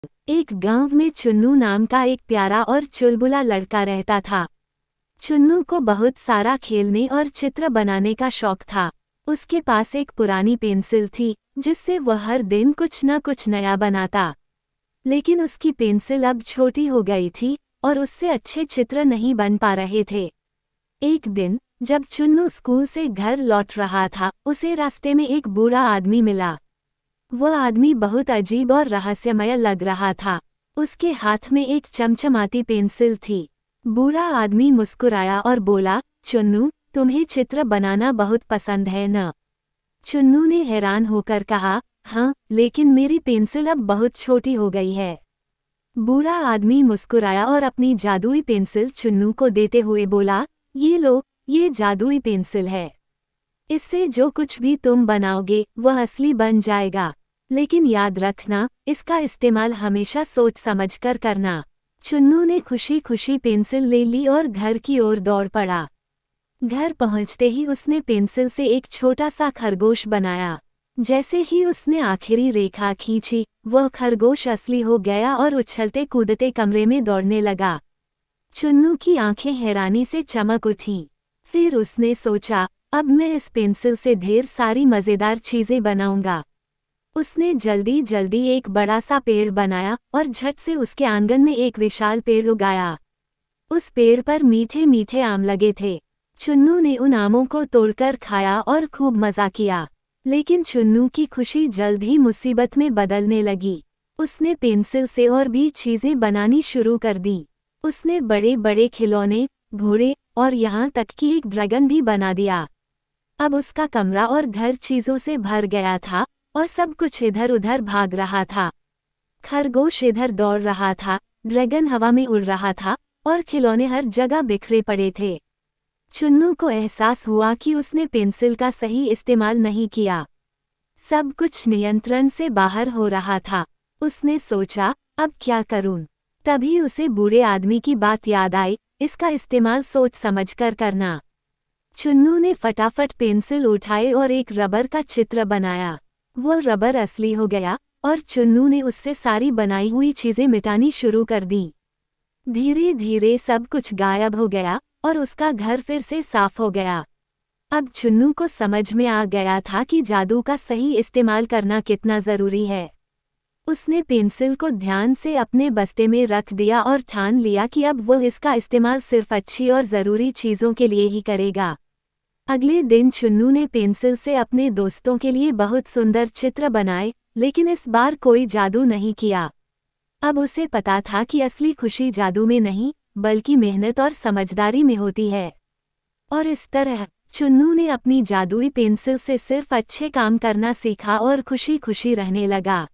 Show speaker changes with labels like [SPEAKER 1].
[SPEAKER 1] एक गांव में चुन्नू नाम का एक प्यारा और चुलबुला लड़का रहता था। चुन्नू को बहुत सारा खेलने और चित्र बनाने का शौक था। उसके पास एक पुरानी पेंसिल थी जिससे वह हर दिन कुछ न कुछ नया बनाता। लेकिन उसकी पेंसिल अब छोटी हो गई थी और उससे अच्छे चित्र नहीं बन पा रहे थे। एक दिन जब चुन्नू स्कूल से घर लौट रहा था, उसे रास्ते में एक बूढ़ा आदमी मिला। वह आदमी बहुत अजीब और रहस्यमय लग रहा था। उसके हाथ में एक चमचमाती पेंसिल थी। बूढ़ा आदमी मुस्कुराया और बोला, चुन्नू, तुम्हें चित्र बनाना बहुत पसंद है न? चुन्नू ने हैरान होकर कहा, हाँ, लेकिन मेरी पेंसिल अब बहुत छोटी हो गई है। बूढ़ा आदमी मुस्कुराया और अपनी जादुई पेंसिल चुन्नू को देते हुए बोला, ये लो, ये जादुई पेंसिल है। इससे जो कुछ भी तुम बनाओगे वह असली बन जाएगा। लेकिन याद रखना, इसका इस्तेमाल हमेशा सोच समझकर करना। चुन्नू ने खुशी खुशी पेंसिल ले ली और घर की ओर दौड़ पड़ा। घर पहुंचते ही उसने पेंसिल से एक छोटा सा खरगोश बनाया। जैसे ही उसने आखिरी रेखा खींची, वह खरगोश असली हो गया और उछलते कूदते कमरे में दौड़ने लगा। चुन्नू की आंखें हैरानी से चमक उठीं। फिर उसने सोचा, अब मैं इस पेंसिल से ढेर सारी मज़ेदार चीज़ें बनाऊंगा। उसने जल्दी जल्दी एक बड़ा सा पेड़ बनाया और झट से उसके आंगन में एक विशाल पेड़ उगाया। उस पेड़ पर मीठे मीठे आम लगे थे। चुन्नू ने उन आमों को तोड़कर खाया और खूब मज़ा किया। लेकिन चुन्नू की खुशी जल्द ही मुसीबत में बदलने लगी। उसने पेंसिल से और भी चीज़ें बनानी शुरू कर दी। उसने बड़े बड़े खिलौने, घोड़े और यहाँ तक कि एक ड्रैगन भी बना दिया। अब उसका कमरा और घर चीज़ों से भर गया था और सब कुछ इधर उधर भाग रहा था। खरगोश इधर दौड़ रहा था, ड्रैगन हवा में उड़ रहा था और खिलौने हर जगह बिखरे पड़े थे। चुन्नू को एहसास हुआ कि उसने पेंसिल का सही इस्तेमाल नहीं किया। सब कुछ नियंत्रण से बाहर हो रहा था। उसने सोचा, अब क्या करूं? तभी उसे बूढ़े आदमी की बात याद आई, इसका इस्तेमाल सोच समझकर करना। चुन्नू ने फटाफट पेंसिल उठाई और एक रबर का चित्र बनाया। वो रबर असली हो गया और चुन्नू ने उससे सारी बनाई हुई चीज़ें मिटानी शुरू कर दी। धीरे धीरे सब कुछ गायब हो गया और उसका घर फिर से साफ हो गया। अब चुन्नू को समझ में आ गया था कि जादू का सही इस्तेमाल करना कितना ज़रूरी है। उसने पेंसिल को ध्यान से अपने बस्ते में रख दिया और ठान लिया कि अब वो इसका इस्तेमाल सिर्फ अच्छी और ज़रूरी चीज़ों के लिए ही करेगा। अगले दिन चुन्नू ने पेंसिल से अपने दोस्तों के लिए बहुत सुंदर चित्र बनाए, लेकिन इस बार कोई जादू नहीं किया। अब उसे पता था कि असली खुशी जादू में नहीं, बल्कि मेहनत और समझदारी में होती है। और इस तरह चुन्नू ने अपनी जादुई पेंसिल से सिर्फ अच्छे काम करना सीखा और खुशी खुशी रहने लगा।